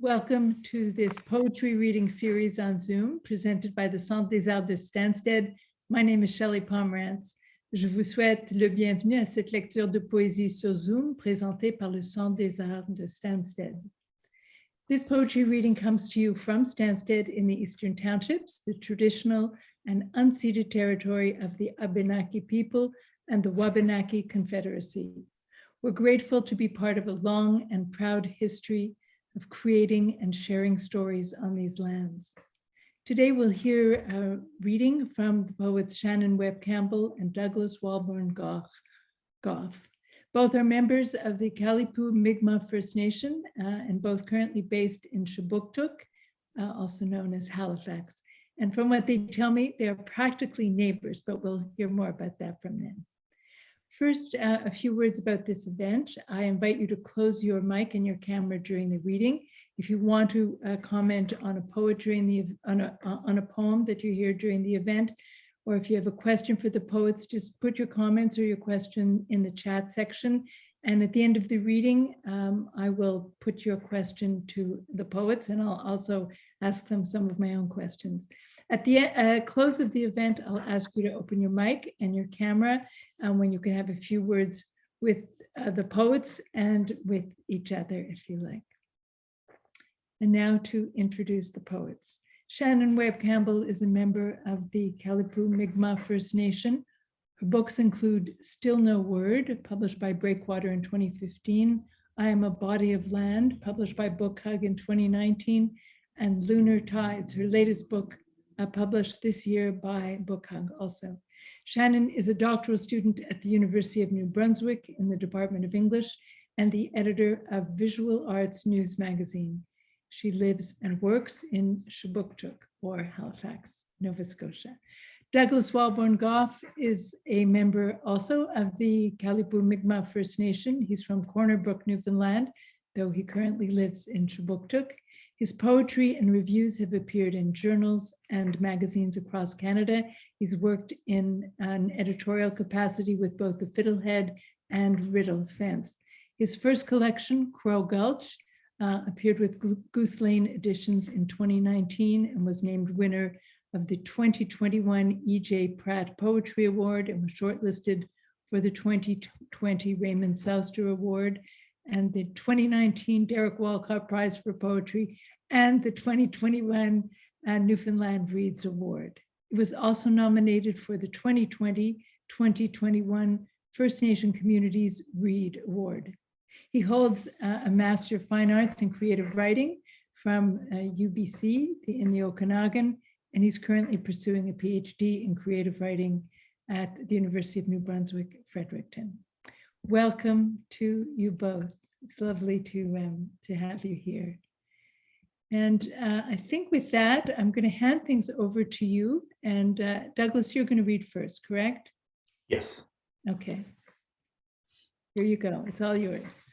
Welcome to this poetry reading series on Zoom presented by the Centre des Arts de Stansted. My name is Shelley Pomerantz. Je vous souhaite le bienvenu à cette lecture de poésie sur Zoom présentée par le Centre des Arts de Stansted. This poetry reading comes to you from Stansted in the Eastern Townships, the traditional and unceded territory of the Abenaki people and the Wabanaki Confederacy. We're grateful to be part of a long and proud history of creating and sharing stories on these lands. Today we'll hear a reading from the poets Shannon Webb-Campbell and Douglas Walbourne-Gough. Both are members of the Qalipu Mi'kmaq First Nation and both currently based in Kjipuktuk, also known as Halifax. And from what they tell me, they are practically neighbors, but we'll hear more about that from them. First, a few words about this event. I invite you to close your mic and your camera during the reading. If you want to comment on a poetry on a poem that you hear during the event, or if you have a question for the poets, just put your comments or your question in the chat section. And at the end of the reading, I will put your question to the poets, and I'll also ask them some of my own questions. At the close of the event, I'll ask you to open your mic and your camera when you can have a few words with the poets and with each other, if you like. And now to introduce the poets. Shannon Webb-Campbell is a member of the Qalipu Mi'kmaq First Nation. Her books include Still No Word, published by Breakwater in 2015, I Am a Body of Land, published by Book Hug in 2019, and Lunar Tides, her latest book, published this year by Book Hug also. Shannon is a doctoral student at the University of New Brunswick in the Department of English and the editor of Visual Arts News magazine. She lives and works in Kjipuktuk, or Halifax, Nova Scotia. Douglas Walbourne-Gough is a member also of the Qalipu Mi'kmaq First Nation. He's from Corner Brook, Newfoundland, though he currently lives in Kjipuktuk. His poetry and reviews have appeared in journals and magazines across Canada. He's worked in an editorial capacity with both the Fiddlehead and Riddle Fence. His first collection, Gulch, appeared with Goose Lane Editions in 2019 and was named winner of the 2021 E.J. Pratt Poetry Award and was shortlisted for the 2020 Raymond Souster Award and the 2019 Derek Walcott Prize for Poetry and the 2021 Newfoundland Reads Award. It was also nominated for the 2020-2021 First Nation Communities Read Award. He holds a Master of Fine Arts in Creative Writing from UBC in the Okanagan, and he's currently pursuing a PhD in creative writing at the University of New Brunswick, Fredericton. Welcome to you both. It's lovely to have you here. And I think with that, I'm going to hand things over to you. And Douglas, you're going to read first, correct? Yes. Okay. Here you go. It's all yours.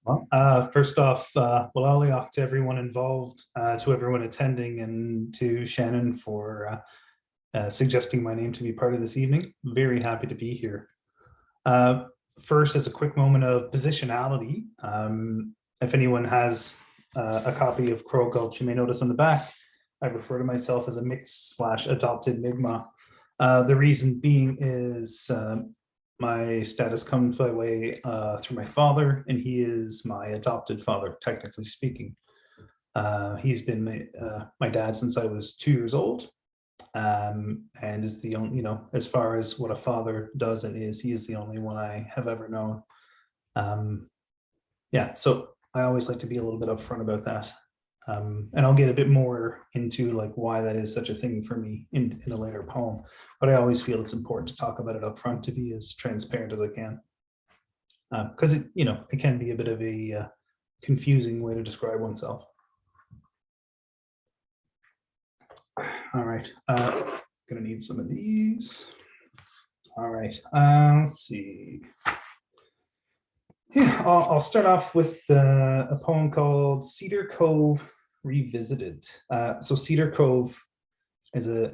Well, first off, Walaliach to everyone involved, to everyone attending, and to Shannon for suggesting my name to be part of this evening. Very happy to be here. First, as a quick moment of positionality, if anyone has a copy of Crow Gulch, you may notice on the back, I refer to myself as a mixed/adopted Mi'kmaq. The reason being is my status comes by way through my father, and he is my adopted father, technically speaking. He's been my dad since I was 2 years old, and is the only, as far as what a father does and is, he is the only one I have ever known. Yeah, so I always like to be a little bit upfront about that. And I'll get a bit more into like why that is such a thing for me in a later poem, but I always feel it's important to talk about it up front to be as transparent as I can, because it can be a bit of a confusing way to describe oneself. All right, gonna need some of these. All right, let's see. Yeah, I'll start off with a poem called Cedar Cove Revisited. So Cedar Cove is a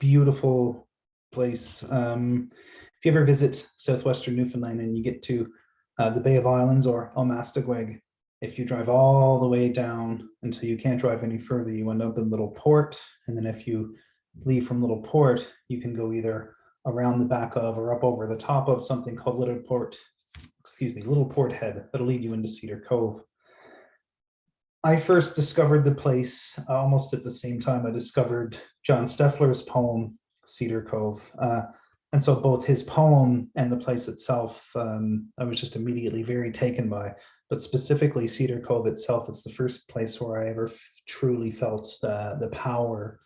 beautiful place. If you ever visit southwestern Newfoundland and you get to the Bay of Islands or Almastagweg, If you drive all the way down until you can't drive any further, you end up in Little Port. And then if you leave from Little Port, you can go either around the back of or up over the top of something called Little Port Head. That'll lead you into Cedar Cove. I first discovered the place almost at the same time I discovered John Steffler's poem, Cedar Cove. And so both his poem and the place itself, I was just immediately very taken by. But specifically Cedar Cove itself, it's the first place where I ever truly felt the power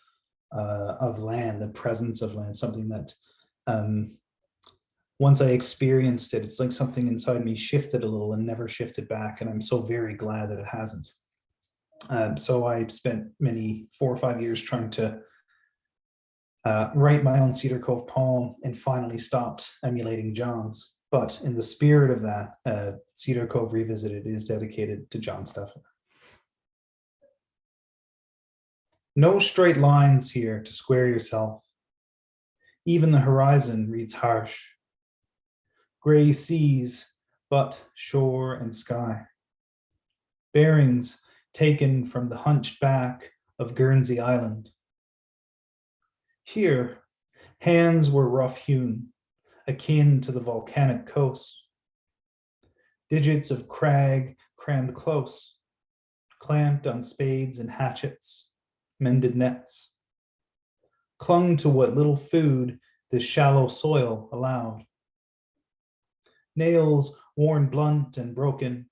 of land, the presence of land, something that once I experienced it, it's like something inside me shifted a little and never shifted back. And I'm so very glad that it hasn't. So I spent 4 or 5 years trying to write my own Cedar Cove poem and finally stopped emulating John's. But in the spirit of that, Cedar Cove Revisited is dedicated to John Steffler. No straight lines here to square yourself. Even the horizon reads harsh. Gray seas, but shore and sky. Bearings taken from the hunched back of Guernsey Island. Here, hands were rough-hewn, akin to the volcanic coast. Digits of crag crammed close, clamped on spades and hatchets, mended nets, clung to what little food this shallow soil allowed. Nails worn blunt and broken,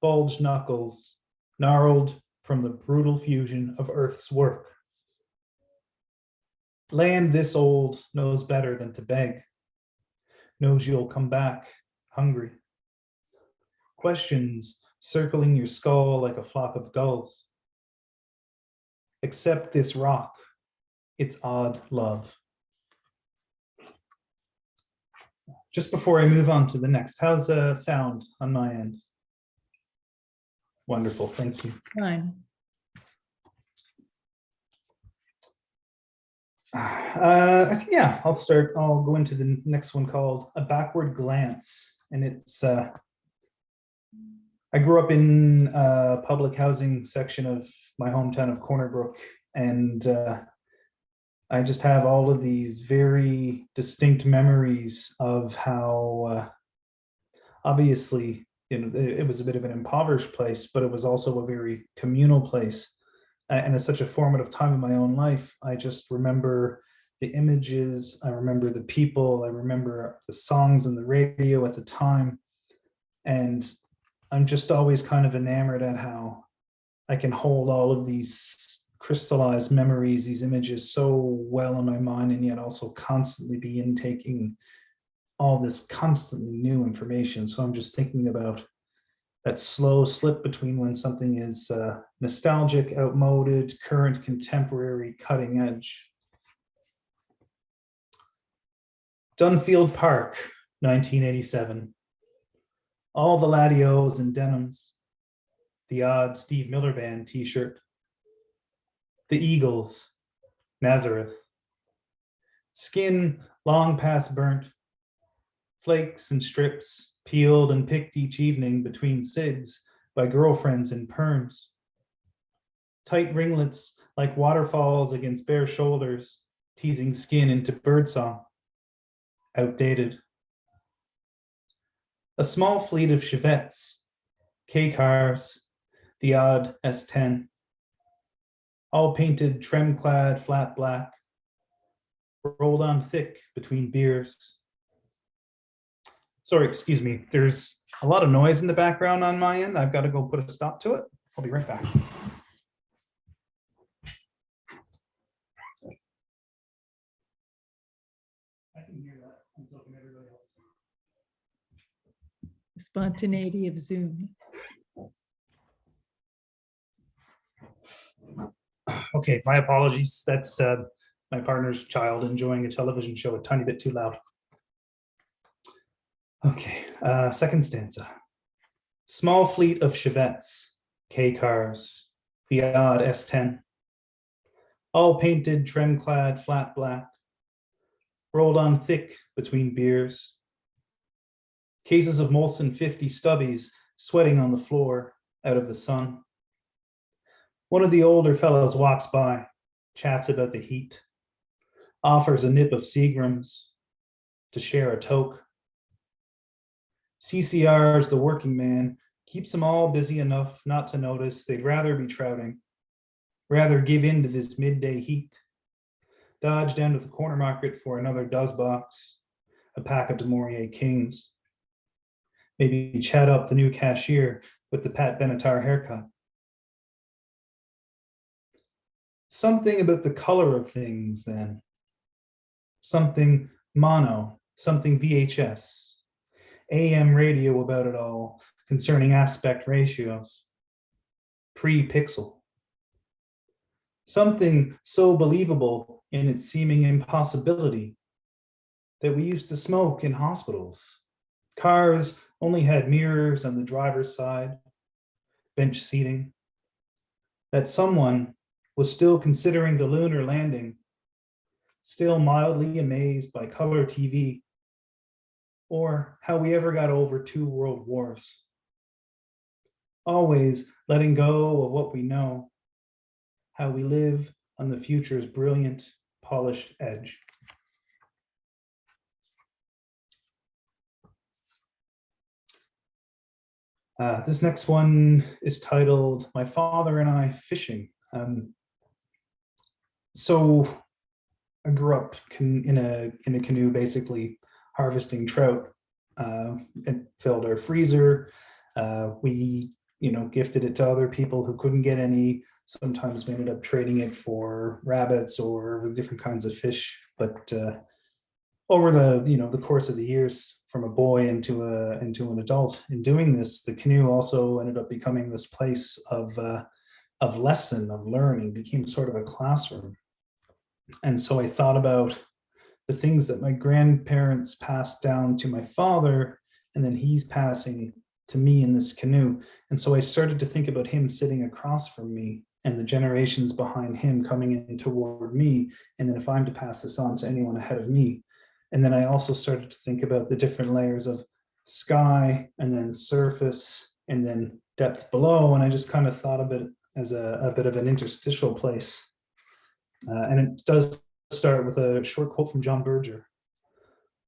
bulged knuckles, gnarled from the brutal fusion of Earth's work. Land this old knows better than to beg, knows you'll come back hungry. Questions circling your skull like a flock of gulls. Accept this rock, its odd love. Just before I move on to the next, how's the sound on my end? Wonderful, thank you. Fine. I think, yeah, I'll go into the next one called A Backward Glance. And it's, I grew up in a public housing section of my hometown of Corner Brook. And I just have all of these very distinct memories of how, obviously, it was a bit of an impoverished place, but it was also a very communal place. And it's such a formative time in my own life. I just remember the images, I remember the people, I remember the songs on the radio at the time. And I'm just always kind of enamored at how I can hold all of these crystallized memories, these images so well in my mind, and yet also constantly be intaking all this constantly new information. So I'm just thinking about that slow slip between when something is nostalgic, outmoded, current, contemporary, cutting edge. Dunfield Park, 1987. All the latios and denims, the odd Steve Miller Band t-shirt, the Eagles, Nazareth, skin long past burnt, flakes and strips, peeled and picked each evening between cigs by girlfriends in perms. Tight ringlets like waterfalls against bare shoulders, teasing skin into birdsong. Outdated. A small fleet of Chevettes, K-cars, the odd S10. All painted trim-clad flat black, rolled on thick between beers. Sorry, excuse me. There's a lot of noise in the background on my end. I've got to go put a stop to it. I'll be right back. I can hear that. I'm talking to everybody else. The spontaneity of Zoom. Okay, my apologies. That's my partner's child enjoying a television show a tiny bit too loud. Okay, second stanza. Small fleet of Chevettes, K-cars, the odd S10, all painted, trim-clad, flat black, rolled on thick between beers. Cases of Molson 50 stubbies sweating on the floor out of the sun. One of the older fellows walks by, chats about the heat, offers a nip of Seagram's to share a toke. CCR's the working man, keeps them all busy enough not to notice they'd rather be trouting, rather give in to this midday heat, dodge down to the corner market for another does box, a pack of de Maurier Kings, maybe chat up the new cashier with the Pat Benatar haircut. Something about the color of things then, something mono, something VHS, AM radio about it all, concerning aspect ratios, pre-pixel. Something so believable in its seeming impossibility that we used to smoke in hospitals. Cars only had mirrors on the driver's side, bench seating. That someone was still considering the lunar landing, still mildly amazed by color TV, or how we ever got over 2 world wars. Always letting go of what we know, how we live on the future's brilliant, polished edge. This next one is titled My Father and I Fishing. So I grew up in a canoe, basically harvesting trout. It filled our freezer. We, gifted it to other people who couldn't get any. Sometimes we ended up trading it for rabbits or different kinds of fish. But over the course of the years, from a boy into an adult, in doing this, the canoe also ended up becoming this place of lesson, of learning, became sort of a classroom. And so I thought about the things that my grandparents passed down to my father, and then he's passing to me in this canoe. And so I started to think about him sitting across from me and the generations behind him coming in toward me. And then if I'm to pass this on to anyone ahead of me. And then I also started to think about the different layers of sky and then surface and then depth below. And I just kind of thought of it as a bit of an interstitial place. And it does start with a short quote from John Berger.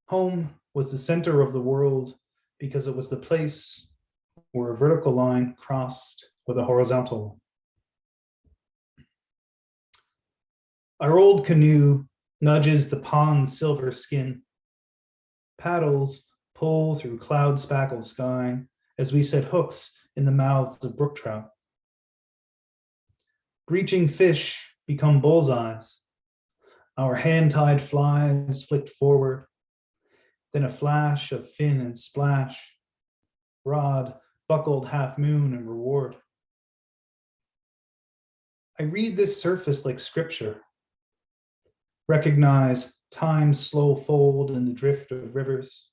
Home was the center of the world because it was the place where a vertical line crossed with a horizontal. Our old canoe nudges the pond's silver skin. Paddles pull through cloud-spackled sky as we set hooks in the mouths of brook trout. Breaching fish become bullseyes. Our hand-tied flies flicked forward, then a flash of fin and splash, broad, buckled half moon and reward. I read this surface like scripture, recognize time's slow fold in the drift of rivers,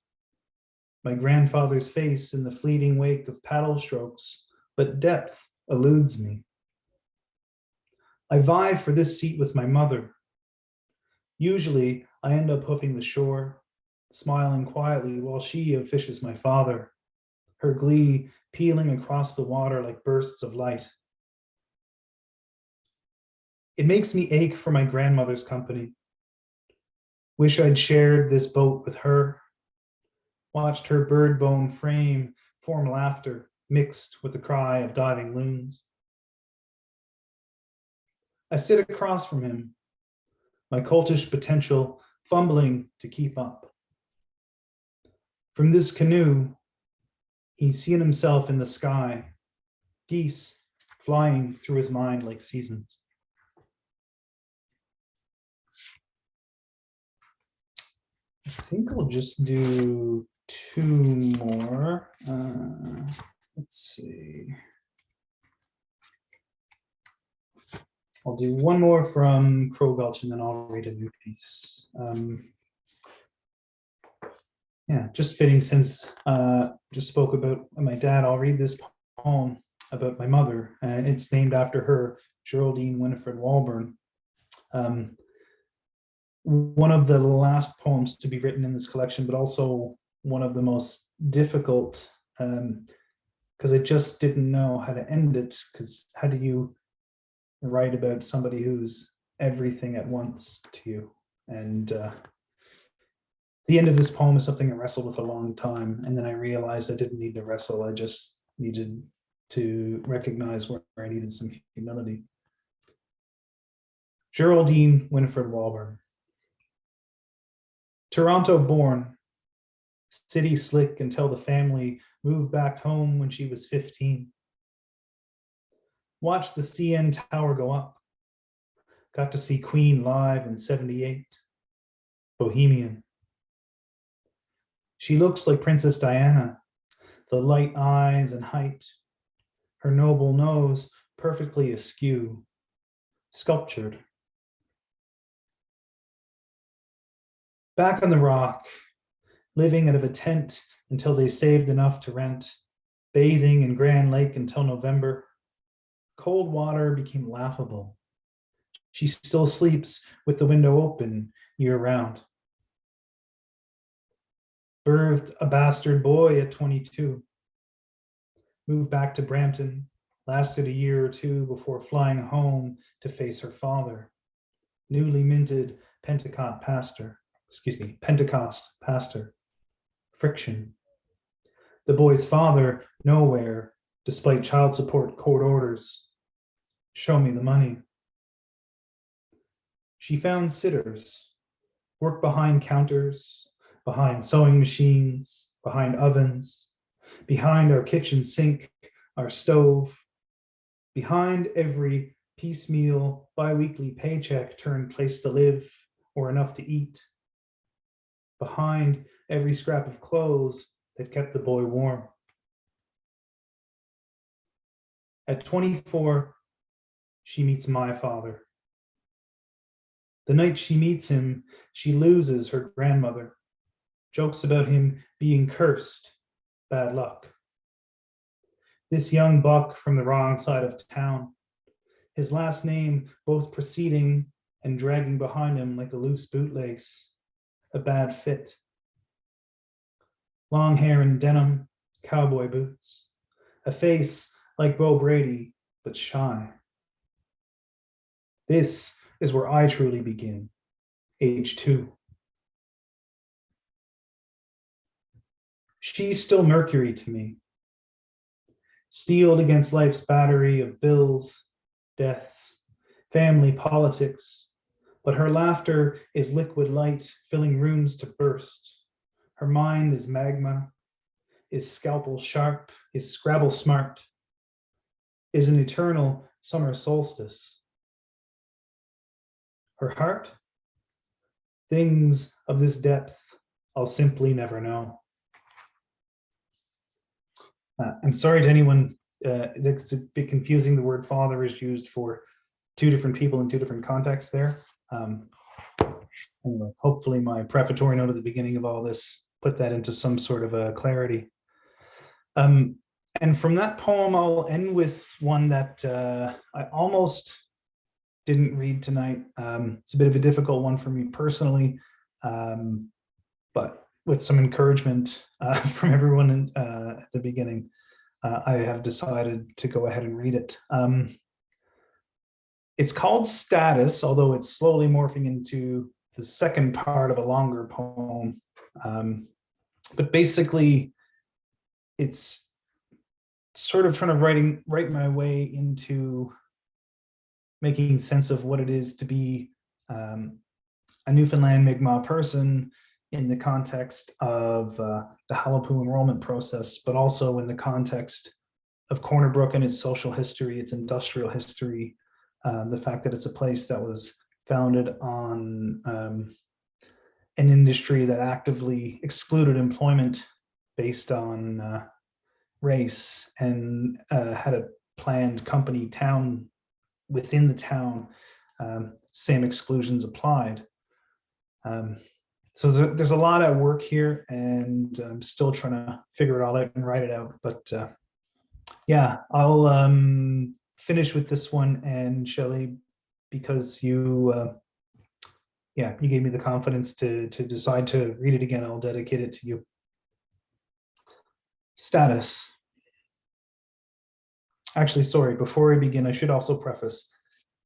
my grandfather's face in the fleeting wake of paddle strokes, but depth eludes me. I vie for this seat with my mother. Usually, I end up hoofing the shore, smiling quietly while she fishes my father, her glee peeling across the water like bursts of light. It makes me ache for my grandmother's company. Wish I'd shared this boat with her, watched her bird bone frame form laughter mixed with the cry of diving loons. I sit across from him, my cultish potential fumbling to keep up. From this canoe, he's seen himself in the sky, geese flying through his mind like seasons. I think I'll just do 2 more. Let's see. I'll do 1 more from Crow Gulch and then I'll read a new piece. Yeah, just fitting since just spoke about my dad, I'll read this poem about my mother. It's named after her, Geraldine Winifred Walbourne. One of the last poems to be written in this collection, but also one of the most difficult because I just didn't know how to end it, because how do you write about somebody who's everything at once to you? And the end of this poem is something I wrestled with a long time, and then I realized I didn't need to wrestle, I just needed to recognize where I needed some humility. Geraldine Winifred Walbourne. Toronto born, city slick until the family moved back home when she was 15. Watched the CN Tower go up. Got to see Queen live in 78. Bohemian. She looks like Princess Diana, the light eyes and height, her noble nose perfectly askew, sculptured. Back on the rock, living out of a tent until they saved enough to rent, bathing in Grand Lake until November. Cold water became laughable. She still sleeps with the window open year-round. Birthed a bastard boy at 22. Moved back to Brampton, lasted a year or two before flying home to face her father, newly minted Pentecost pastor. Friction. The boy's father, nowhere, despite child support court orders. Show me the money. She found sitters, worked behind counters, behind sewing machines, behind ovens, behind our kitchen sink, our stove, behind every piecemeal bi-weekly paycheck turned place to live or enough to eat, behind every scrap of clothes that kept the boy warm. At 24, she meets my father. The night she meets him, she loses her grandmother, jokes about him being cursed, bad luck. This young buck from the wrong side of town, his last name both preceding and dragging behind him like a loose bootlace, a bad fit. Long hair and denim, cowboy boots, a face like Bo Brady, but shy. This is where I truly begin, age 2. She's still Mercury to me, steeled against life's battery of bills, deaths, family politics, but her laughter is liquid light filling rooms to burst. Her mind is magma, is scalpel sharp, is Scrabble smart, is an eternal summer solstice. Her heart? Things of this depth I'll simply never know. I'm sorry to anyone, it's a bit confusing. The word father is used for 2 different people in 2 different contexts there. Anyway, hopefully my prefatory note at the beginning of all this put that into some sort of a clarity. And from that poem, I'll end with one that I almost didn't read tonight. It's a bit of a difficult one for me personally, but with some encouragement from everyone at the beginning, I have decided to go ahead and read it. It's called Status, although it's slowly morphing into the second part of a longer poem. But basically, it's sort of trying to write my way into making sense of what it is to be a Newfoundland Mi'kmaq person in the context of the Qalipu enrollment process, but also in the context of Corner Brook and its social history, its industrial history, the fact that it's a place that was founded on an industry that actively excluded employment based on race and had a planned company town within the town, same exclusions applied. So there's a lot at work here, and I'm still trying to figure it all out and write it out. But yeah, I'll finish with this one. And Shelley, because you gave me the confidence to decide to read it again, I'll dedicate it to you. Status. Actually, sorry, before I begin, I should also preface,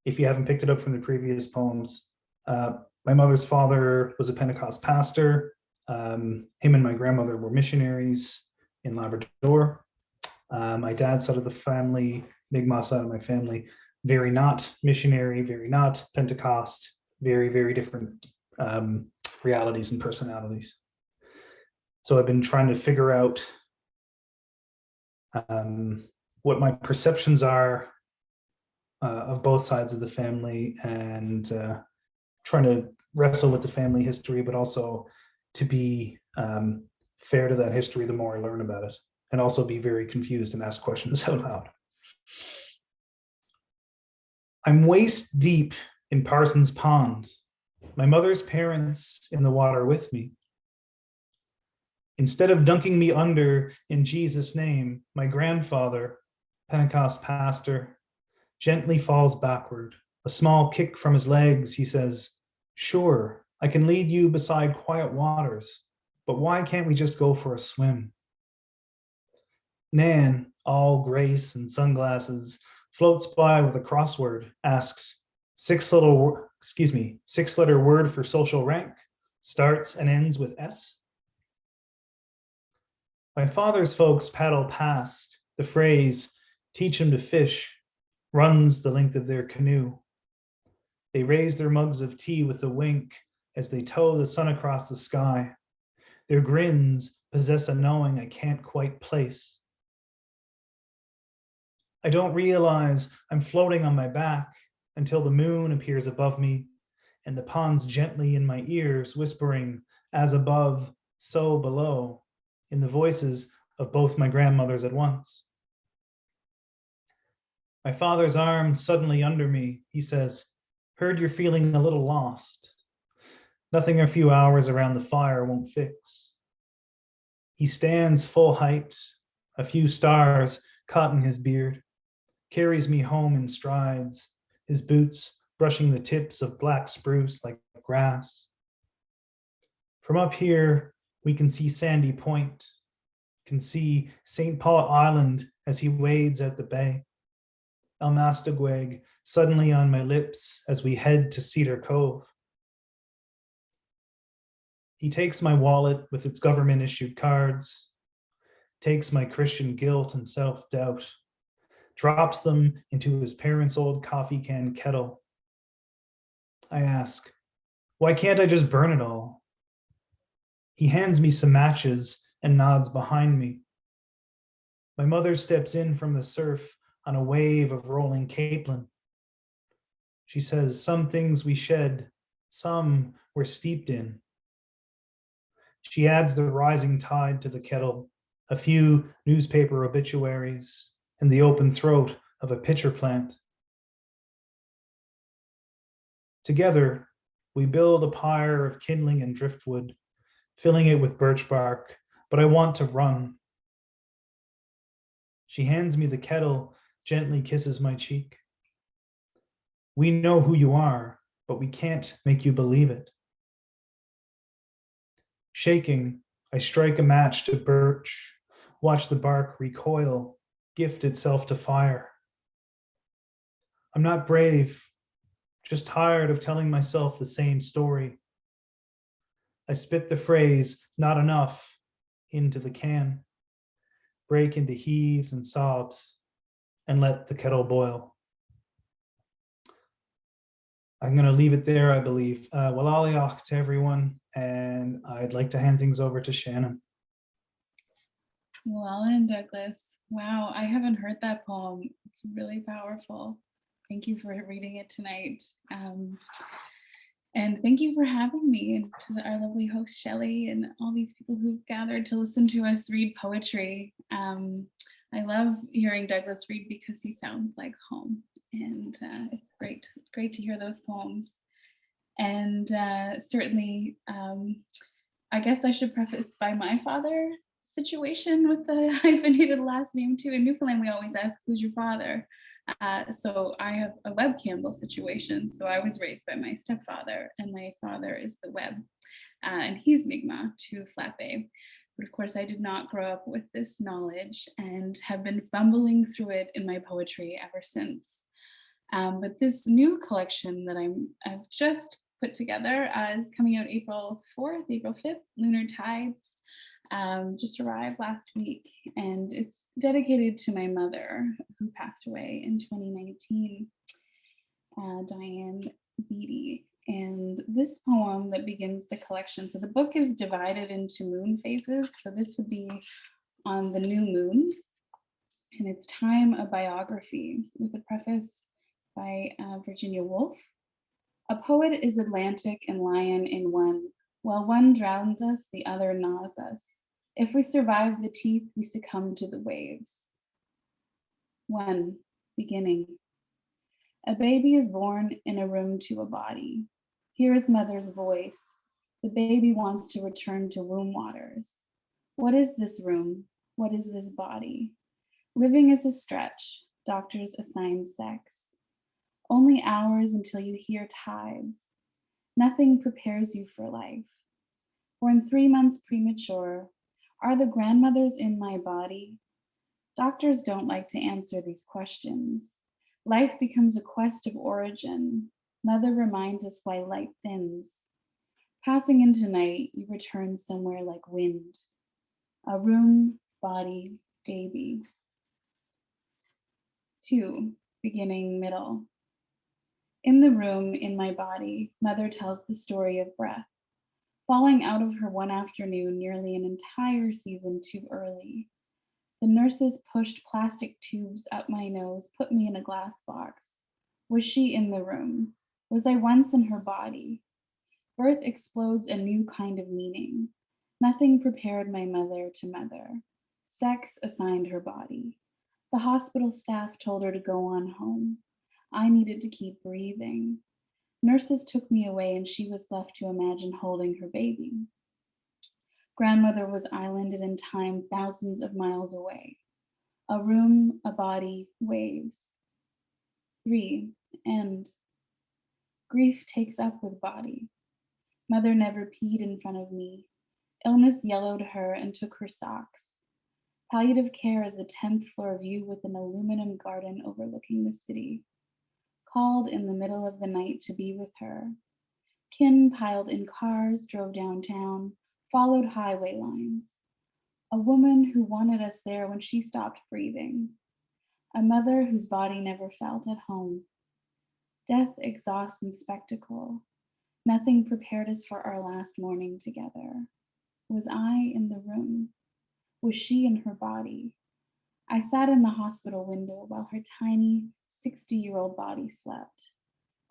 if you haven't picked it up from the previous poems, my mother's father was a Pentecost pastor. Him and my grandmother were missionaries in Labrador. My dad's side of the family, Mi'kmaq side of my family, very not missionary, very not Pentecost, very, very different realities and personalities. So I've been trying to figure out what my perceptions are of both sides of the family, and trying to wrestle with the family history, but also to be fair to that history the more I learn about it, and also be very confused and ask questions out loud. I'm waist deep in Parsons Pond, my mother's parents in the water with me. Instead of dunking me under in Jesus' name, my grandfather, Pentecost pastor, gently falls backward. A small kick from his legs, he says, "Sure, I can lead you beside quiet waters, but why can't we just go for a swim?" Nan, all grace and sunglasses, floats by with a crossword, asks, six-letter word for social rank, starts and ends with S. My father's folks paddle past. The phrase, "teach him to fish," runs the length of their canoe. They raise their mugs of tea with a wink as they tow the sun across the sky. Their grins possess a knowing I can't quite place. I don't realize I'm floating on my back until the moon appears above me and the pond's gently in my ears, whispering, "as above, so below," in the voices of both my grandmothers at once. My father's arm suddenly under me. He says, "Heard you're feeling a little lost. Nothing a few hours around the fire won't fix." He stands full height, a few stars caught in his beard, carries me home in strides, his boots brushing the tips of black spruce like grass. From up here, we can see Sandy Point, can see St. Paul Island as he wades out the bay. Almastagweg suddenly on my lips as we head to Cedar Cove. He takes my wallet with its government-issued cards, takes my Christian guilt and self-doubt, drops them into his parents' old coffee can kettle. I ask, why can't I just burn it all? He hands me some matches and nods behind me. My mother steps in from the surf on a wave of rolling capelin. She says, "Some things we shed, some we're steeped in." She adds the rising tide to the kettle, a few newspaper obituaries, and the open throat of a pitcher plant. Together, we build a pyre of kindling and driftwood, filling it with birch bark, but I want to run. She hands me the kettle, gently kisses my cheek. "We know who you are, but we can't make you believe it." Shaking, I strike a match to birch, watch the bark recoil, gift itself to fire. I'm not brave, just tired of telling myself the same story. I spit the phrase, "not enough," into the can, break into heaves and sobs, and let the kettle boil. I'm going to leave it there, I believe. Walaliach to everyone, and I'd like to hand things over to Shannon. Alan Douglas, wow, I haven't heard that poem. It's really powerful. Thank you for reading it tonight. And thank you for having me, and to our lovely host, Shelley, and all these people who've gathered to listen to us read poetry. I love hearing Douglas read because he sounds like home, and it's great to hear those poems. And certainly, I guess I should preface by my father situation with the hyphenated last name too. In Newfoundland, we always ask, "Who's your father?" So I have a Webb-Campbell situation. So I was raised by my stepfather, and my father is the Webb, and he's Mi'kmaq to Flat Bay. But of course, I did not grow up with this knowledge and have been fumbling through it in my poetry ever since. But this new collection that I've just put together is coming out April 4th, April 5th, Lunar Tides, just arrived last week. And it's dedicated to my mother, who passed away in 2019, Diane Beatty. And this poem that begins the collection, so the book is divided into moon phases. So this would be on the new moon, and it's Time, a Biography, with a preface by Virginia Woolf. A poet is Atlantic and lion in one. While one drowns us, the other gnaws us. If we survive the teeth, we succumb to the waves. 1. Beginning. A baby is born in a room to a body. Here is mother's voice. The baby wants to return to womb waters. What is this room? What is this body? Living is a stretch. Doctors assign sex. Only hours until you hear tides. Nothing prepares you for life. Born 3 months premature, are the grandmothers in my body? Doctors don't like to answer these questions. Life becomes a quest of origin. Mother reminds us why light thins. Passing into night, you return somewhere like wind. A room, body, baby. 2. Beginning, middle. In the room, in my body, mother tells the story of breath. Falling out of her one afternoon nearly an entire season too early. The nurses pushed plastic tubes up my nose, put me in a glass box. Was she in the room? Was I once in her body? Birth explodes a new kind of meaning. Nothing prepared my mother to mother. Sex assigned her body. The hospital staff told her to go on home. I needed to keep breathing. Nurses took me away and she was left to imagine holding her baby. Grandmother was islanded in time thousands of miles away. A room, a body, waves. 3. End. Grief takes up with body. Mother never peed in front of me. Illness yellowed her and took her socks. Palliative care is a 10th floor view with an aluminum garden overlooking the city. Called in the middle of the night to be with her. Kin piled in cars, drove downtown, followed highway lines. A woman who wanted us there when she stopped breathing. A mother whose body never felt at home. Death exhausts in spectacle. Nothing prepared us for our last morning together. Was I in the room? Was she in her body? I sat in the hospital window while her tiny 60-year-old body slept.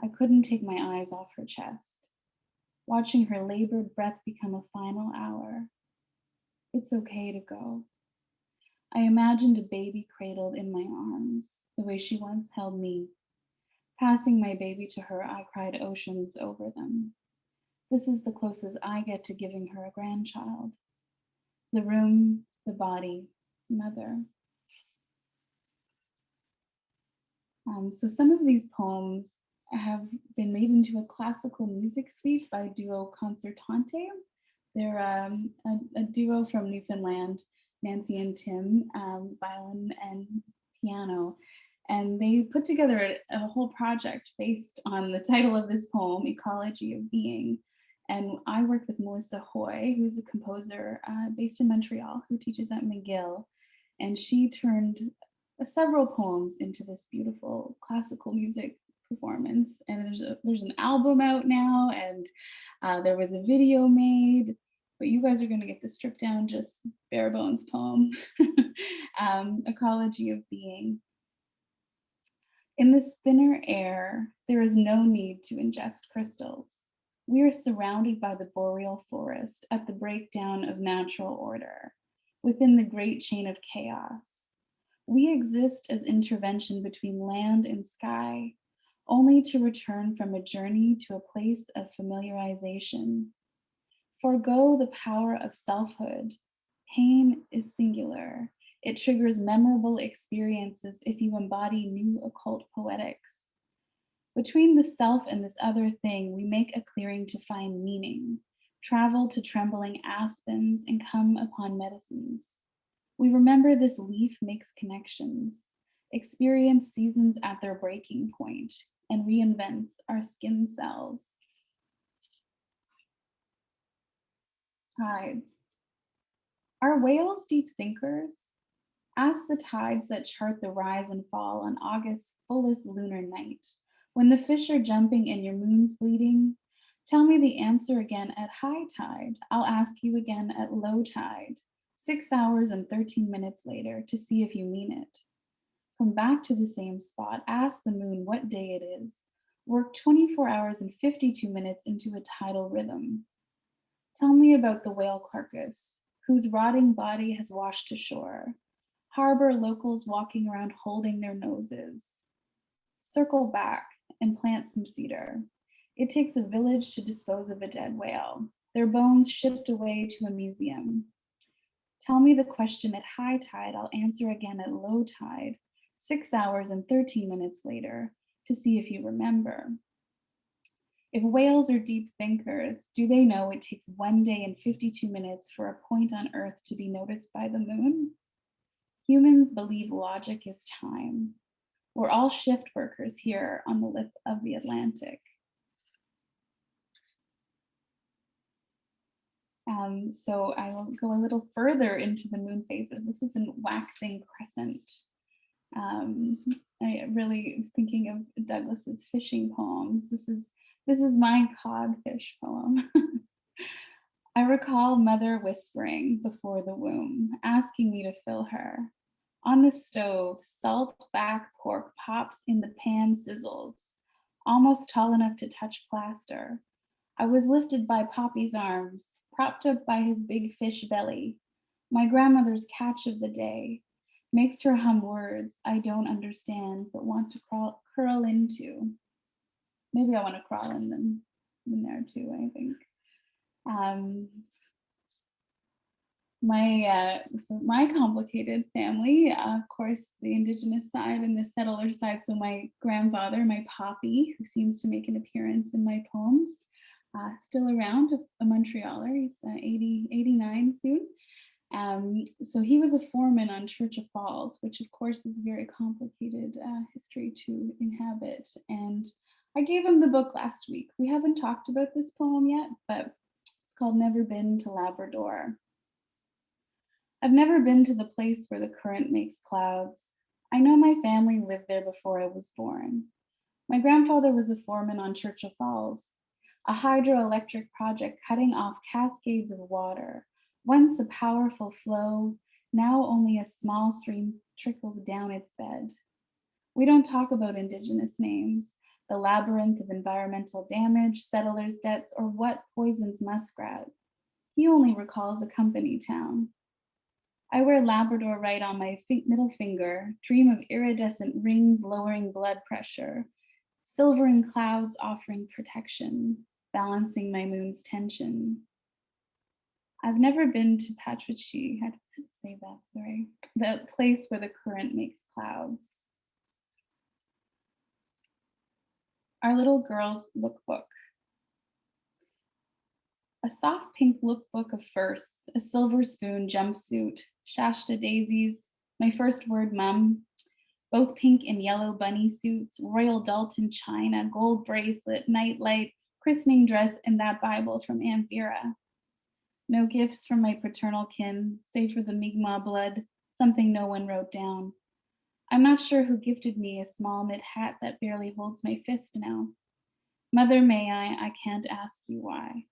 I couldn't take my eyes off her chest, watching her labored breath become a final hour. It's okay to go. I imagined a baby cradled in my arms, the way she once held me. Passing my baby to her, I cried oceans over them. This is the closest I get to giving her a grandchild. The room, the body, mother. So some of these poems have been made into a classical music suite by duo Concertante. They're a duo from Newfoundland, Nancy and Tim, violin and piano. And they put together a whole project based on the title of this poem, Ecology of Being. And I worked with Melissa Hoy, who's a composer based in Montreal, who teaches at McGill. And she turned several poems into this beautiful classical music performance. And there's an album out now, and there was a video made, but you guys are going to get the stripped down, just bare bones poem, Ecology of Being. In this thinner air, there is no need to ingest crystals. We are surrounded by the boreal forest at the breakdown of natural order, within the great chain of chaos. We exist as intervention between land and sky, only to return from a journey to a place of familiarization. Forgo the power of selfhood. Pain is singular. It triggers memorable experiences if you embody new occult poetics. Between the self and this other thing, we make a clearing to find meaning. travel to trembling aspens and come upon medicines. We remember this leaf makes connections, experience seasons at their breaking point, and reinvents our skin cells. Tides. Are whales deep thinkers? Ask the tides that chart the rise and fall on August's fullest lunar night, when the fish are jumping and your moon's bleeding. Tell me the answer again at high tide. I'll ask you again at low tide, 6 hours and 13 minutes later, to see if you mean it. Come back to the same spot, ask the moon what day it is. Work 24 hours and 52 minutes into a tidal rhythm. Tell me about the whale carcass, whose rotting body has washed ashore. Harbor locals walking around holding their noses. Circle back and plant some cedar. It takes a village to dispose of a dead whale, their bones shipped away to a museum. Tell me the question at high tide, I'll answer again at low tide, 6 hours and 13 minutes later, to see if you remember. If whales are deep thinkers, do they know it takes 1 day and 52 minutes for a point on Earth to be noticed by the moon? Humans believe logic is time. We're all shift workers here on the lip of the Atlantic. So I will go a little further into the moon phases. This is in waxing crescent. I really thinking of Douglas's fishing poems. This is my codfish poem. I recall mother whispering before the womb, asking me to fill her. On the stove, salt back pork pops in the pan, sizzles, almost tall enough to touch plaster. I was lifted by Poppy's arms, propped up by his big fish belly. My grandmother's catch of the day makes her hum words I don't understand but want to curl into. Maybe I want to crawl in them in there too, I think. My complicated family, of course, the Indigenous side and the settler side. So my grandfather, my Poppy, who seems to make an appearance in my poems, still around, a Montrealer. He's 89 soon. So he was a foreman on Church of Falls, which of course is a very complicated history to inhabit. And I gave him the book last week. We haven't talked about this poem yet, but it's called Never Been to Labrador. I've never been to the place where the current makes clouds. I know my family lived there before I was born. My grandfather was a foreman on Church of Falls, a hydroelectric project cutting off cascades of water. Once a powerful flow, now only a small stream trickles down its bed. We don't talk about Indigenous names, the labyrinth of environmental damage, settlers' debts, or what poisons muskrat. He only recalls a company town. I wear Labrador right on my middle finger, dream of iridescent rings lowering blood pressure, silvering clouds offering protection, balancing my moon's tension. I've never been to Patrici, how to say that, sorry, the place where the current makes clouds. Our little girl's lookbook. A soft pink lookbook of firsts, a silver spoon jumpsuit, Shasta daisies, my first word mum, both pink and yellow bunny suits, Royal Dalton china, gold bracelet, nightlight, christening dress, and that Bible from Aunt Vera. No gifts from my paternal kin, save for the Mi'kmaq blood, something no one wrote down. I'm not sure who gifted me a small knit hat that barely holds my fist now. Mother, may I can't ask you why.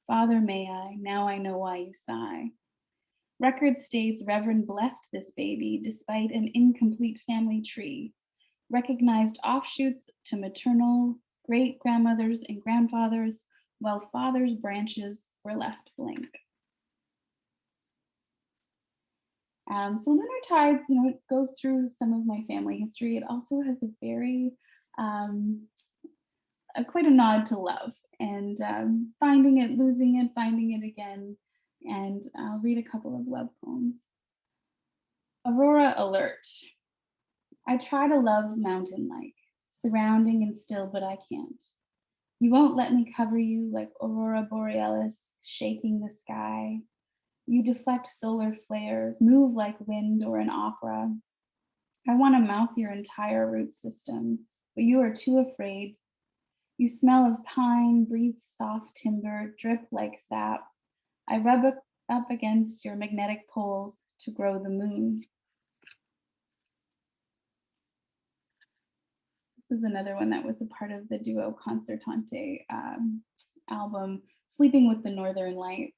Father, may I, now I know why you sigh. Record states Reverend blessed this baby despite an incomplete family tree, recognized offshoots to maternal great-grandmothers and grandfathers, while father's branches were left blank. So Lunar Tides, it goes through some of my family history. It also has a very, quite a nod to love and finding it, losing it, finding it again. And I'll read a couple of love poems. Aurora Alert. I try to love mountain-like, surrounding and still, but I can't. You won't let me cover you like Aurora Borealis, shaking the sky. You deflect solar flares, move like wind or an opera. I want to mouth your entire root system, but you are too afraid. You smell of pine, breathe soft timber, drip like sap. I rub up against your magnetic poles to grow the moon. This is another one that was a part of the duo concertante album, Sleeping with the Northern Lights.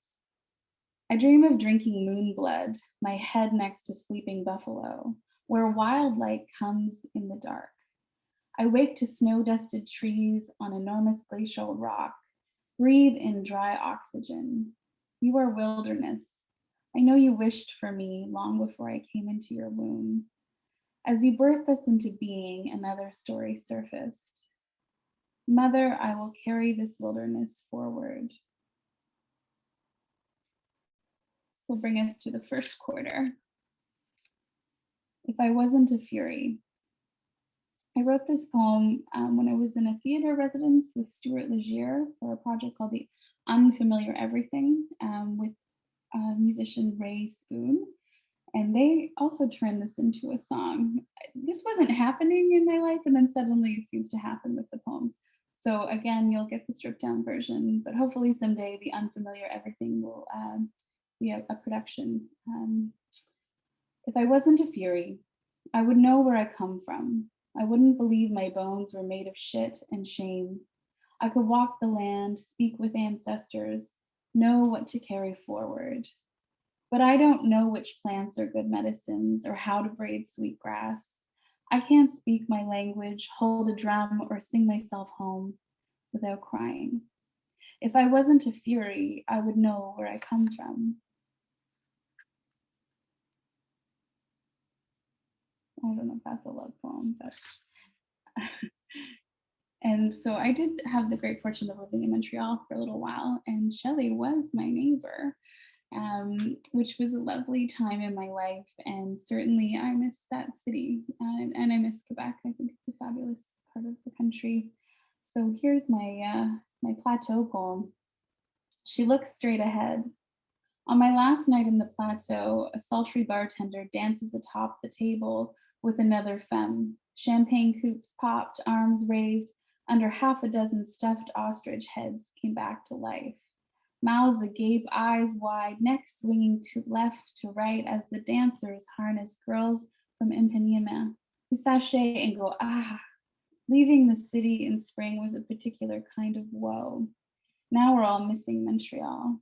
I dream of drinking moon blood, my head next to sleeping buffalo, where wild light comes in the dark. I wake to snow-dusted trees on enormous glacial rock, breathe in dry oxygen. You are wilderness. I know you wished for me long before I came into your womb. As you birthed us into being, another story surfaced. Mother, I will carry this wilderness forward. This will bring us to the first quarter. If I wasn't a fury. I wrote this poem when I was in a theater residence with Stuart Legier for a project called The Unfamiliar Everything with musician Ray Spoon. And they also turned this into a song. This wasn't happening in my life, and then suddenly it seems to happen with the poems. So again, you'll get the stripped down version, but hopefully someday The Unfamiliar Everything will be a production. If I wasn't a fury, I would know where I come from. I wouldn't believe my bones were made of shit and shame. I could walk the land, speak with ancestors, know what to carry forward. But I don't know which plants are good medicines or how to braid sweetgrass. I can't speak my language, hold a drum, or sing myself home without crying. If I wasn't a fury, I would know where I come from. I don't know if that's a love poem, but and so I did have the great fortune of living in Montreal for a little while, and Shelley was my neighbor, which was a lovely time in my life, and certainly I miss that city, and I miss Quebec. I think it's a fabulous part of the country. So here's my my plateau poem. She looks straight ahead. On my last night in the plateau, a sultry bartender dances atop the table with another femme. Champagne coupes popped, arms raised, under half a dozen stuffed ostrich heads came back to life. Mouths agape, eyes wide, necks swinging to left to right as the dancers harness girls from Ipanema who sashay and go, ah. Leaving the city in spring was a particular kind of woe. Now we're all missing Montreal.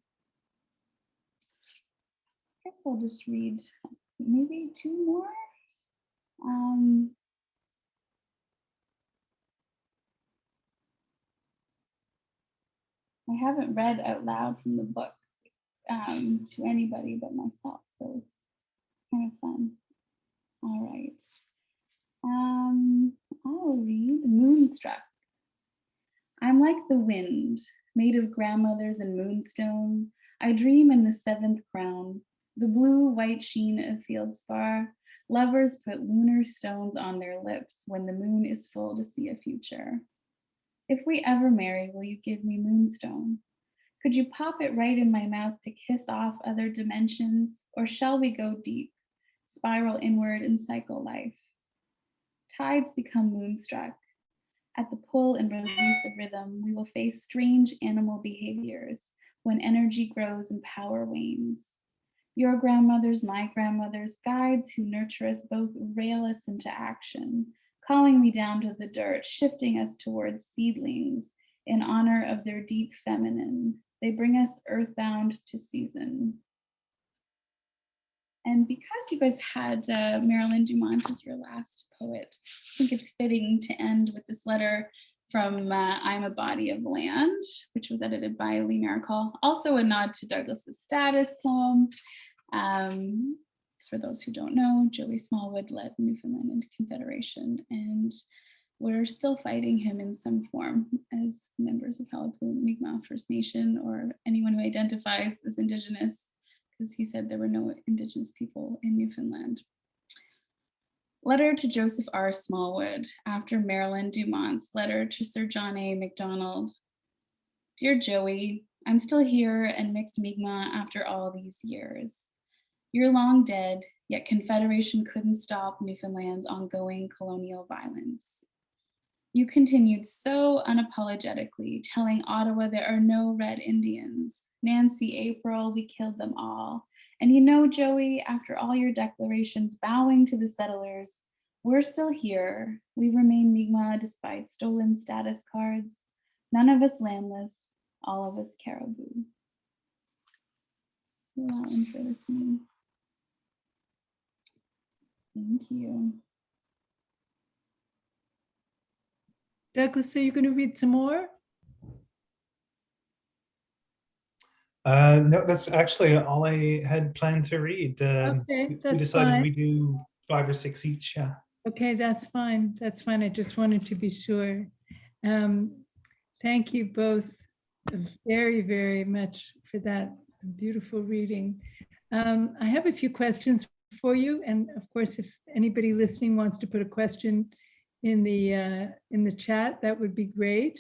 I guess I'll just read maybe two more. I haven't read out loud from the book to anybody but myself, so it's kind of fun. All right. I'll read Moonstruck. I'm like the wind, made of grandmothers and moonstone. I dream in the seventh crown, the blue-white sheen of feldspar. Lovers put lunar stones on their lips when the moon is full to see a future. If we ever marry, will you give me moonstone? Could you pop it right in my mouth to kiss off other dimensions? Or shall we go deep, spiral inward and cycle life? Tides become moonstruck. At the pull and release of rhythm, we will face strange animal behaviors when energy grows and power wanes. Your grandmothers, my grandmothers, guides who nurture us both rail us into action, calling me down to the dirt, shifting us towards seedlings in honor of their deep feminine. They bring us earthbound to season. And because you guys had Marilyn Dumont as your last poet, I think it's fitting to end with this letter from I'm a Body of Land, which was edited by Lee Miracle. Also a nod to Douglas's Status poem. For those who don't know, Joey Smallwood led Newfoundland into Confederation, and we're still fighting him in some form as members of Qalipu Mi'kmaq First Nation or anyone who identifies as Indigenous, because he said there were no Indigenous people in Newfoundland. Letter to Joseph R. Smallwood after Marilyn Dumont's letter to Sir John A. Macdonald. Dear Joey, I'm still here and mixed Mi'kmaq after all these years. You're long dead, yet Confederation couldn't stop Newfoundland's ongoing colonial violence. You continued so unapologetically, telling Ottawa there are no red Indians. Nancy, April, we killed them all. And you know, Joey, after all your declarations bowing to the settlers, we're still here. We remain Mi'kmaq despite stolen status cards. None of us landless, all of us caribou. Allowing for listening. Thank you. Douglas, are you going to read some more? No, that's actually all I had planned to read. Okay, We that's decided fine. we do 5 or 6 each. Yeah. Okay, that's fine. That's fine. I just wanted to be sure. Thank you both very, very much for that beautiful reading. I have a few questions for you. And of course, if anybody listening wants to put a question in the chat, that would be great.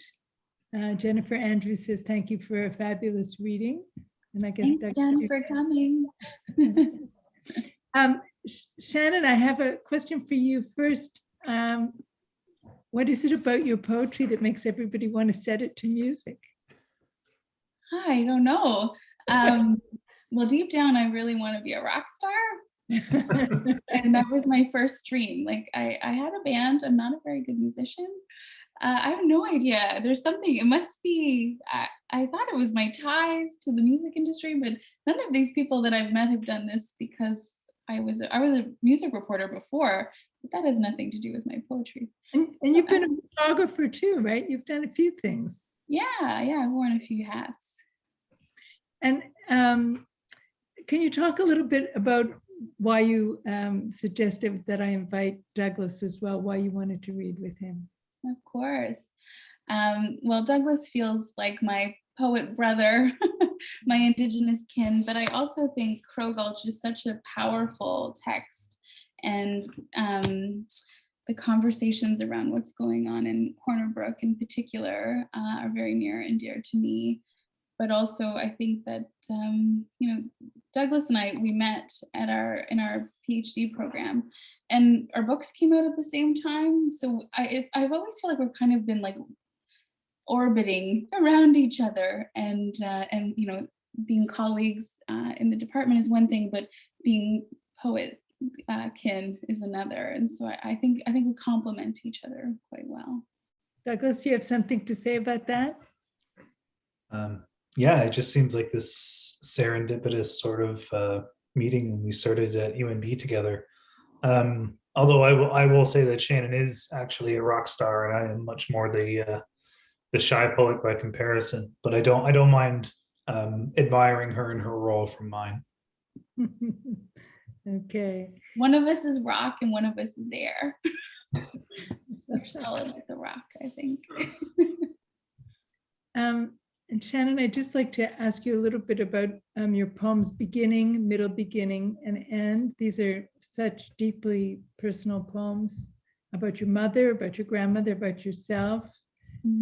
Jennifer Andrews says, thank you for a fabulous reading. And I guess Thanks, Jen, for coming. Shannon, I have a question for you first. What is it about your poetry that makes everybody want to set it to music? I don't know. Well, deep down, I really want to be a rock star. And that was my first dream. Like I had a band. I'm not a very good musician. I have no idea. There's something, it must be, I thought it was my ties to the music industry, but none of these people that I've met have done this because I was a music reporter before, but that has nothing to do with my poetry. And you've been a photographer too, right? You've done a few things. Yeah, I've worn a few hats. And can you talk a little bit about why you suggested that I invite Douglas as well, why you wanted to read with him? Of course. Well, Douglas feels like my poet brother, my Indigenous kin, but I also think Crow Gulch is such a powerful text, and the conversations around what's going on in Corner Brook in particular are very near and dear to me. But also I think that, Douglas and I, we met in our PhD program, and our books came out at the same time. So I've always felt like we've kind of been like orbiting around each other, and being colleagues in the department is one thing, but being poet kin is another. And so I think we complement each other quite well. Douglas, do you have something to say about that? Yeah, it just seems like this serendipitous sort of meeting when we started at UNB together. Although I will say that Shannon is actually a rock star, and I am much more the shy poet by comparison. But I don't mind admiring her in her role from mine. Okay. One of us is rock and one of us is air. We're solid like the rock, I think. And Shannon, I'd just like to ask you a little bit about your poems beginning, middle, beginning, and end. These are such deeply personal poems about your mother, about your grandmother, about yourself,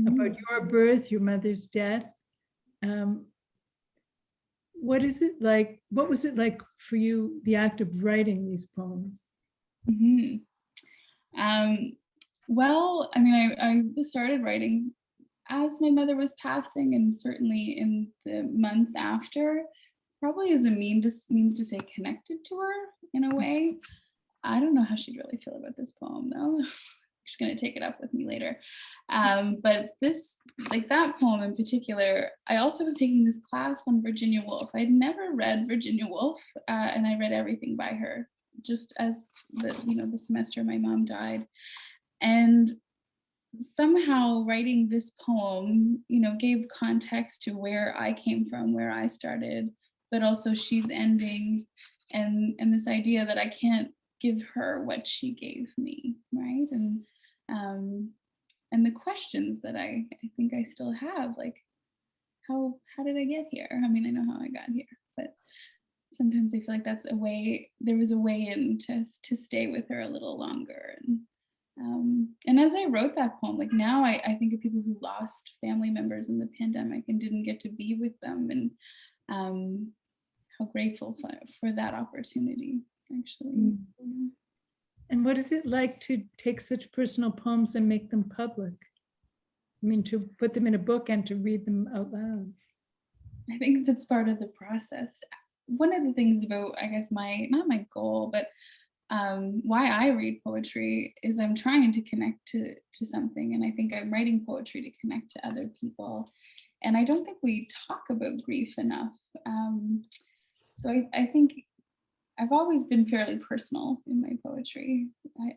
about your birth, your mother's death. What is it like? What was it like for you, the act of writing these poems? Well, I mean, I started writing as my mother was passing, and certainly in the months after, probably as a means to stay connected to her in a way. I don't know how she'd really feel about this poem though. She's going to take it up with me later. But this, like that poem in particular, I also was taking this class on Virginia Woolf. I'd never read Virginia Woolf, and I read everything by her just as the semester my mom died. And somehow writing this poem, gave context to where I came from, where I started, but also she's ending, and this idea that I can't give her what she gave me, right? And the questions that I think I still have, like, how did I get here? I mean, I know how I got here, but sometimes I feel like that's a way, there was a way in to stay with her a little longer. And And as I wrote that poem, like now I think of people who lost family members in the pandemic and didn't get to be with them, and how grateful for that opportunity, actually. And what is it like to take such personal poems and make them public? I mean, to put them in a book and to read them out loud. I think that's part of the process. One of the things about, I guess, not my goal, but why I read poetry is I'm trying to connect to something. And I think I'm writing poetry to connect to other people. And I don't think we talk about grief enough. So I think I've always been fairly personal in my poetry.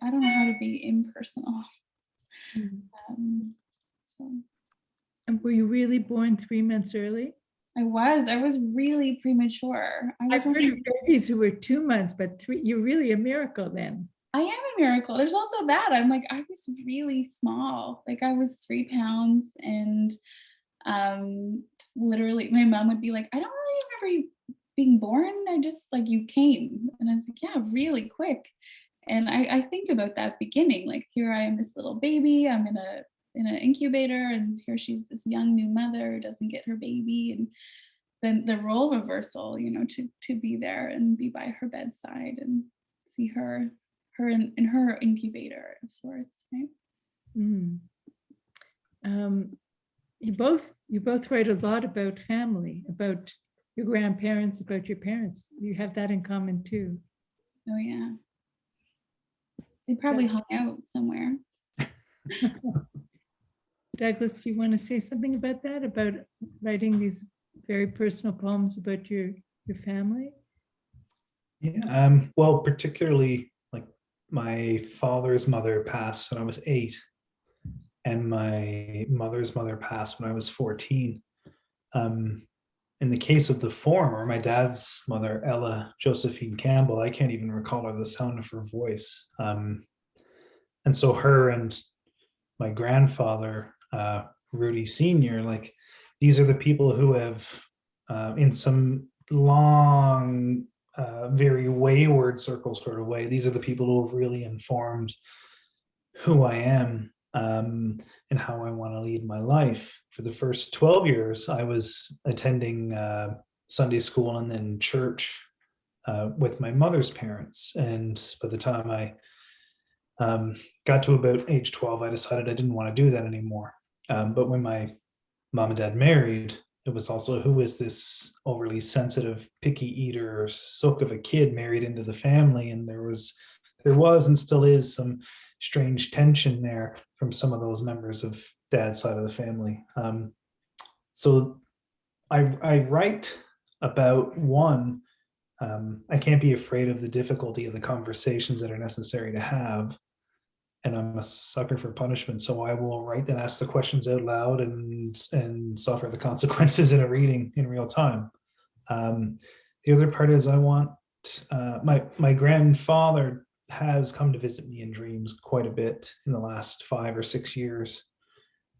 I don't know how to be impersonal. And were you really born 3 months early? I was really premature. I've heard of babies who were 2 months, but 3, you're really a miracle then. I am a miracle. There's also that. I'm like, I was really small. Like I was 3 pounds, and literally my mom would be like, I don't really remember you being born. I just like, you came. And I was like, yeah, really quick. And I think about that beginning, like here I am, this little baby, I'm in an incubator, and here she's this young new mother who doesn't get her baby, and then the role reversal, to be there and be by her bedside and see her in her incubator of sorts, right? You both write a lot about family, about your grandparents, about your parents. You have that in common too. Oh yeah, they probably hung out somewhere. Douglas, do you want to say something about that, about writing these very personal poems about your family? Yeah, well, particularly like my father's mother passed when I was 8, and my mother's mother passed when I was 14. In the case of the former, my dad's mother, Ella Josephine Campbell, I can't even recall her the sound of her voice. And so her and my grandfather, Rudy Sr., like these are the people who have, in some long, very wayward circle sort of way, these are the people who have really informed who I am, and how I want to lead my life. For the first 12 years, I was attending Sunday school and then church with my mother's parents. And by the time I got to about age 12, I decided I didn't want to do that anymore. But when my mom and dad married, it was also, who is this overly sensitive, picky eater, sook of a kid married into the family? And there was and still is some strange tension there from some of those members of dad's side of the family. So I write about one, I can't be afraid of the difficulty of the conversations that are necessary to have. And I'm a sucker for punishment, so I will write and ask the questions out loud and suffer the consequences in a reading in real time. The other part is I want, my grandfather has come to visit me in dreams quite a bit in the last 5 or 6 years.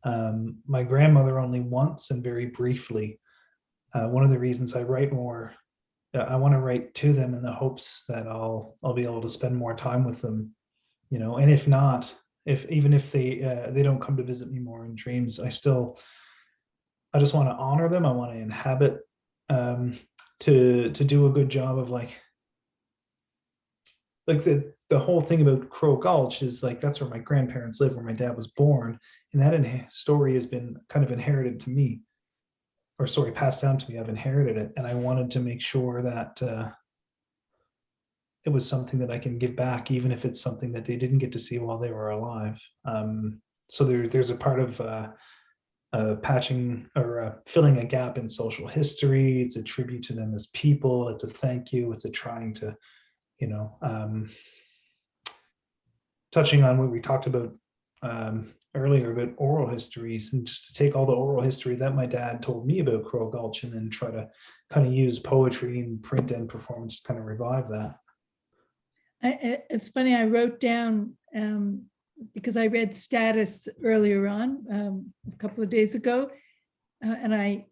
My grandmother only once and very briefly. One of the reasons I write more, I want to write to them in the hopes that I'll be able to spend more time with them. And if not, even if they don't come to visit me more in dreams, I just want to honor them. I want to inhabit, to do a good job of like the whole thing about Crow Gulch is like, that's where my grandparents live, where my dad was born. And that story has been kind of inherited to me, or sorry, passed down to me. I've inherited it. And I wanted to make sure that, it was something that I can give back, even if it's something that they didn't get to see while they were alive. So there's a part of patching or filling a gap in social history. It's a tribute to them as people. It's a thank you. It's a trying to, touching on what we talked about earlier about oral histories, and just to take all the oral history that my dad told me about Crow Gulch and then try to kind of use poetry and print and performance to kind of revive that. It's funny, I wrote down, because I read Status earlier on, a couple of days ago, and I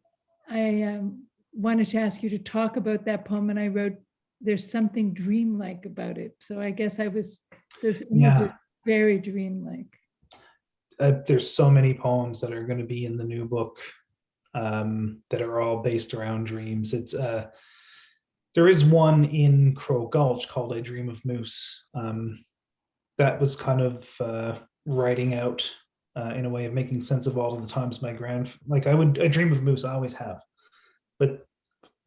wanted to ask you to talk about that poem, and I wrote, there's something dreamlike about it. So I guess there's images very dreamlike. There's so many poems that are going to be in the new book that are all based around dreams. It's there is one in Crow Gulch called "I Dream of Moose." That was kind of writing out in a way of making sense of all of the times my I dream of moose. I always have, but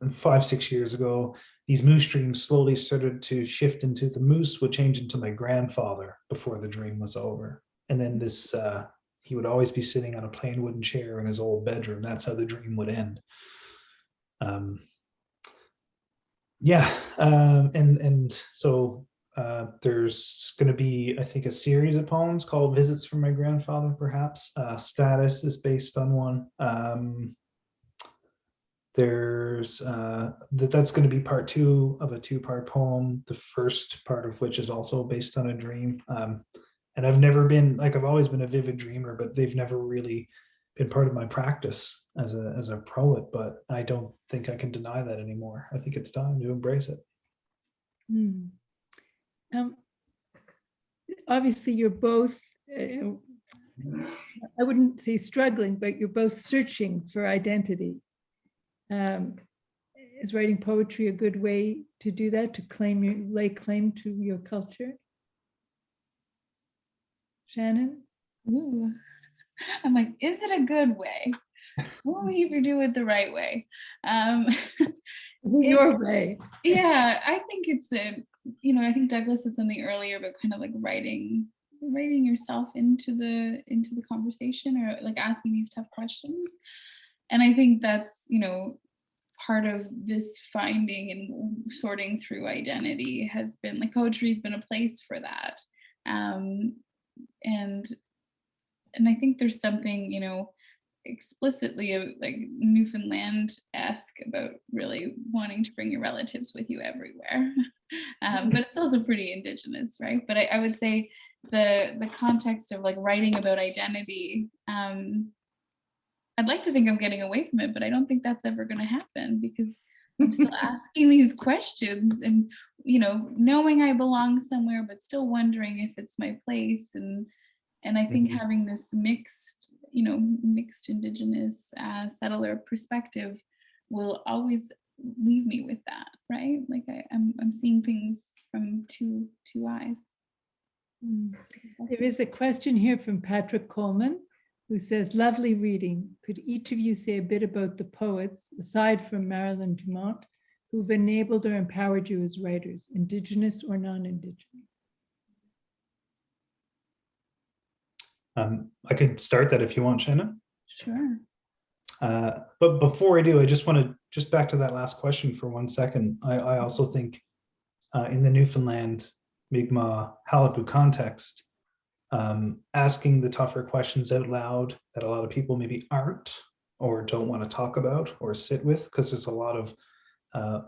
5-6 years ago, these moose dreams slowly started to shift into the moose would change into my grandfather before the dream was over. And then he would always be sitting on a plain wooden chair in his old bedroom. That's how the dream would end. So there's going to be, I think, a series of poems called Visits from My Grandfather, perhaps. Status is based on one. There's that's going to be part 2 of a 2-part poem, the first part of which is also based on a dream. And I've never been, I've always been a vivid dreamer, but they've never really been part of my practice as a poet, but I don't think I can deny that anymore. I think it's time to embrace it. Obviously, you're both, I wouldn't say struggling, but you're both searching for identity. Is writing poetry a good way to do that, to lay claim to your culture? Shannon? Ooh. I'm like, is it a good way? Only if you do it the right way. Is it your way? Yeah, I think it's I think Douglas said something earlier about kind of like writing yourself into the conversation, or like asking these tough questions. And I think that's, part of this finding and sorting through identity has been, like, poetry has been a place for that. And I think there's something, explicitly like Newfoundland-esque about really wanting to bring your relatives with you everywhere. But it's also pretty Indigenous, right? But I would say the context of like writing about identity, I'd like to think I'm getting away from it, but I don't think that's ever going to happen, because I'm still asking these questions and, knowing I belong somewhere, but still wondering if it's my place. And I think having this mixed Indigenous settler perspective will always leave me with that, right? Like I'm seeing things from two eyes. There is a question here from Patrick Coleman, who says, lovely reading. Could each of you say a bit about the poets, aside from Marilyn Dumont, who've enabled or empowered you as writers, Indigenous or non-Indigenous? I could start that if you want, Shannon. Sure. But before I do, I just want to back to that last question for 1 second. I also think in the Newfoundland Mi'kmaq Qalipu context, asking the tougher questions out loud that a lot of people maybe aren't or don't want to talk about or sit with, because there's a lot of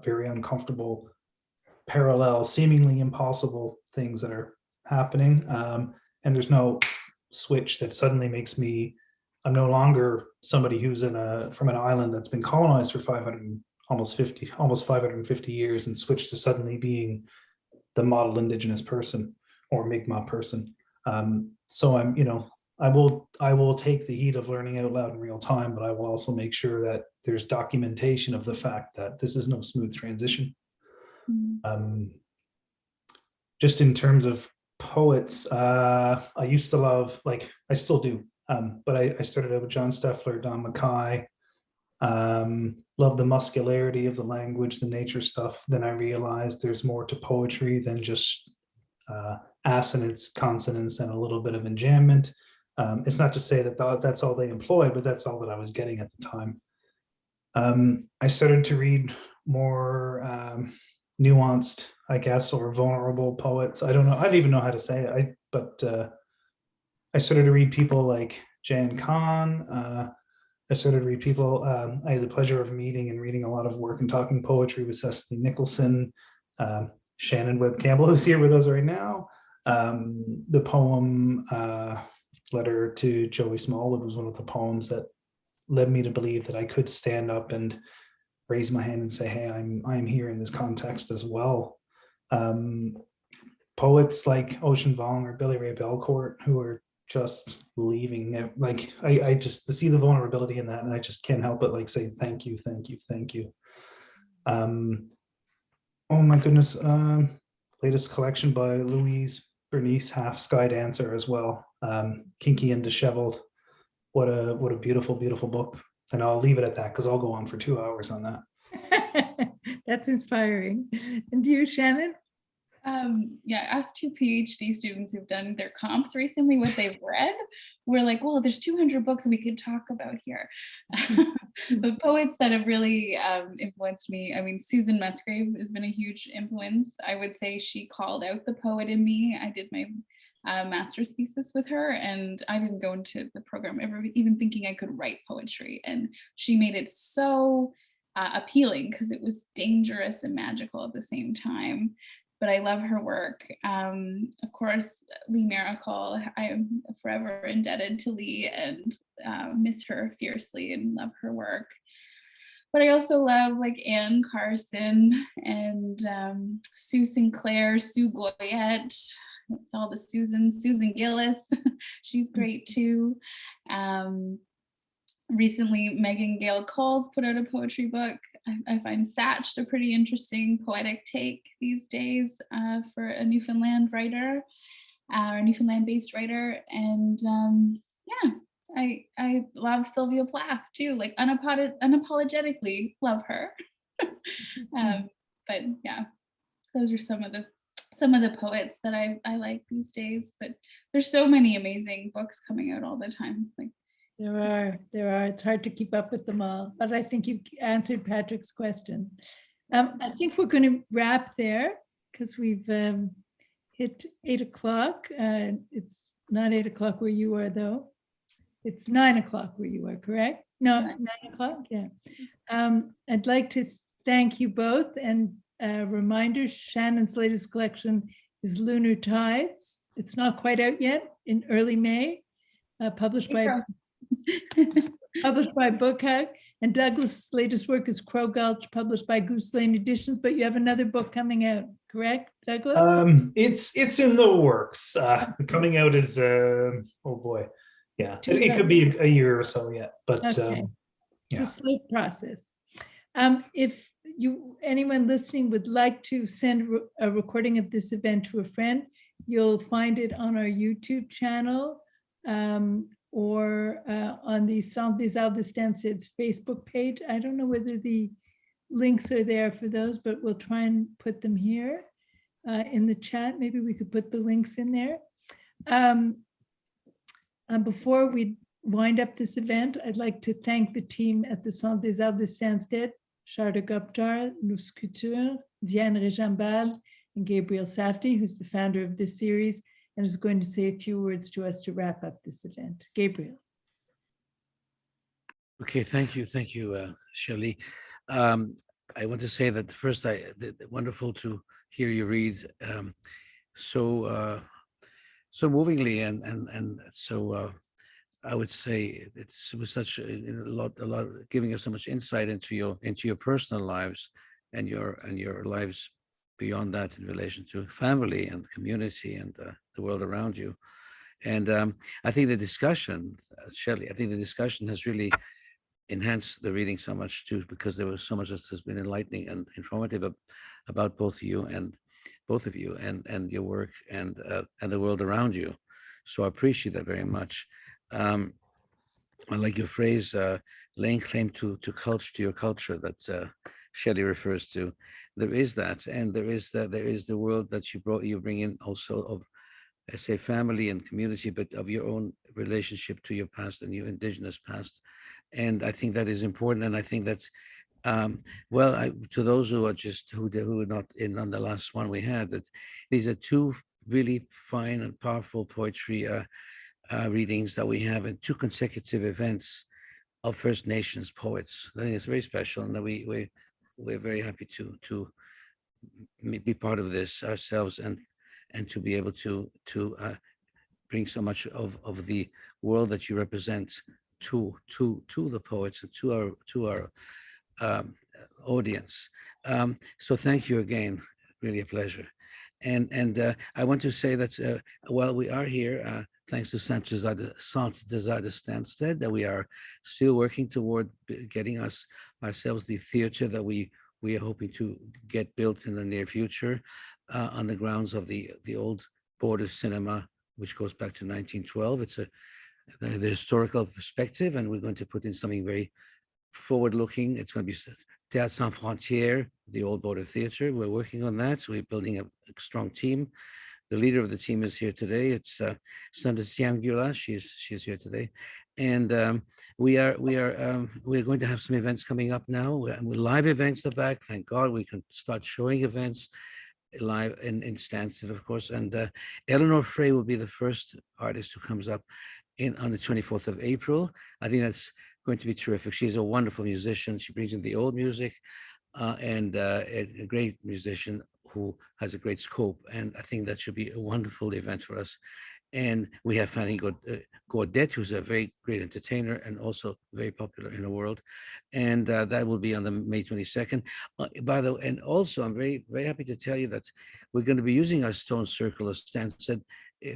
very uncomfortable, parallel, seemingly impossible things that are happening. And there's no switch that suddenly makes me, I'm no longer somebody who's from an island that's been colonized for almost 550 years, and switched to suddenly being the model Indigenous person or Mi'kmaq person. So I will take the heat of learning out loud in real time, but I will also make sure that there's documentation of the fact that this is no smooth transition. Just in terms of poets, I used to love, I still do, but I started out with John Steffler, Don Mackay, love the muscularity of the language, the nature stuff. Then I realized there's more to poetry than just assonance, consonants, and a little bit of enjambment. It's not to say that that's all they employ, but that's all that I was getting at the time. I started to read more nuanced, I guess, or vulnerable poets. I don't know. I don't even know how to say it. But I started to read people like Jan Kahn. I started to read people. I had the pleasure of meeting and reading a lot of work and talking poetry with Cecily Nicholson, Shannon Webb-Campbell, who's here with us right now. The poem Letter to Joey Smallwood was one of the poems that led me to believe that I could stand up and raise my hand and say, hey, I'm here in this context as well. poets like Ocean Vuong or Billy Ray Belcourt who are just leaving it. Like I just to see the vulnerability in that, and I just can't help but like say thank you, thank you, thank you. Oh my goodness, latest collection by Louise Bernice, Half Sky Dancer as well. Kinky and Disheveled. What a beautiful, beautiful book. And I'll leave it at that because I'll go on for 2 hours on that. That's inspiring. And you, Shannon? Yeah, I asked 2 PhD students who've done their comps recently what they've read. We're like, well, there's 200 books we could talk about here. But poets that have really influenced me, I mean, Susan Musgrave has been a huge influence. I would say she called out the poet in me. I did my master's thesis with her, and I didn't go into the program ever even thinking I could write poetry. And she made it so appealing because it was dangerous and magical at the same time. But I love her work. Of course, Lee Miracle, I am forever indebted to Lee and miss her fiercely and love her work. But I also love like Anne Carson and Sue Sinclair, Sue Goyette, all the Susans, Susan Gillis, she's great too. Recently, Megan Gale Coles put out a poetry book. I find Satched a pretty interesting poetic take these days for a Newfoundland writer, or Newfoundland-based writer. And yeah, I love Sylvia Plath too, like unapologetically love her. But yeah, those are some of the poets that I like these days. But there's so many amazing books coming out all the time. Like, There are. It's hard to keep up with them all, but I think you've answered Patrick's question. I think we're going to wrap there because we've hit 8 o'clock. It's not 8 o'clock where you are, though. It's 9 o'clock where you are, correct? No, 9 o'clock, yeah. I'd like to thank you both, and reminder, Shannon's latest collection is Lunar Tides. It's not quite out yet, in early May, published by Book Hug, and Douglas' latest work is Crow Gulch, published by Goose Lane Editions. But you have another book coming out, correct, Douglas? It's in the works. Coming out is oh boy, yeah. It could be a year or so yet, but okay. Yeah. It's a slow process. If anyone listening would like to send a recording of this event to a friend, you'll find it on our YouTube channel. Or on the Centre des Arts de Stansted's Facebook page. I don't know whether the links are there for those, but we'll try and put them here in the chat. Maybe we could put the links in there. Before we wind up this event, I'd like to thank the team at the Centre des Arts de Stansted, Charlotte Guptar, Luce Couture, Diane Rejambal, and Gabriel Safdie, who's the founder of this series, and is going to say a few words to us to wrap up this event. Gabriel. Okay, thank you, Shelley. I want to say that first, wonderful to hear you read so movingly, and so I would say it was such a lot, giving us so much insight into your personal lives and your lives beyond that in relation to family and community and the world around you. And I think the discussion, Shelley, has really enhanced the reading so much too, because there was so much that has been enlightening and informative about both of you and your work and the world around you. So I appreciate that very much. I like your phrase, laying claim to your culture that Shelley refers to. There is that, and there is the world that you bring in also of, I say, family and community, but of your own relationship to your past and your Indigenous past. And I think that is important. And I think that's to those who are who are not in on the last one we had, that these are 2 really fine and powerful poetry readings that we have in 2 consecutive events of First Nations poets. I think it's very special, and that we're very happy to be part of this ourselves, and to be able to bring so much of the world that you represent to the poets and to our audience. So thank you again, really a pleasure. And I want to say that while we are here, thanks to Centre des Arts de Stansted, that we are still working toward getting ourselves the theatre that we are hoping to get built in the near future on the grounds of the old Border Cinema, which goes back to 1912. It's the historical perspective, and we're going to put in something very forward-looking. It's going to be Théâtre Sans Frontières, the old Border Theatre. We're working on that, so we're building a strong team. The leader of the team is here today. It's Sandra Siangula. She's here today, and we're going to have some events coming up now. Live events are back. Thank God we can start showing events live in Stansted, of course. And Eleanor Frey will be the first artist who comes up on the 24th of April. I think that's going to be terrific. She's a wonderful musician. She brings in the old music and a great musician who has a great scope. And I think that should be a wonderful event for us. And we have Fanny Gaudet, who's a very great entertainer and also very popular in the world. And that will be on the May 22nd. By the way, and also I'm very, very happy to tell you that we're going to be using our Stone Circle of Stansted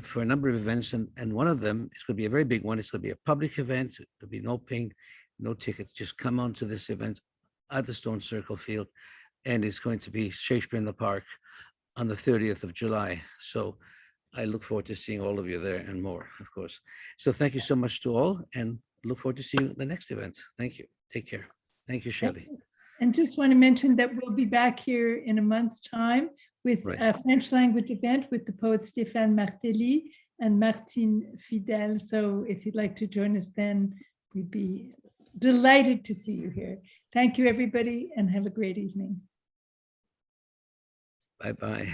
for a number of events. And one of them is going to be a very big one. It's going to be a public event. There'll be no paying, no tickets. Just come on to this event at the Stone Circle Field. And it's going to be Shakespeare in the Park on the 30th of July. So I look forward to seeing all of you there and more, of course. So thank you so much to all, and look forward to seeing you at the next event. Thank you. Take care. Thank you, Shelley. And just want to mention that we'll be back here in a month's time with a French language event with the poet Stéphane Martelly and Martine Fidel. So if you'd like to join us then, we'd be delighted to see you here. Thank you, everybody, and have a great evening. Bye-bye.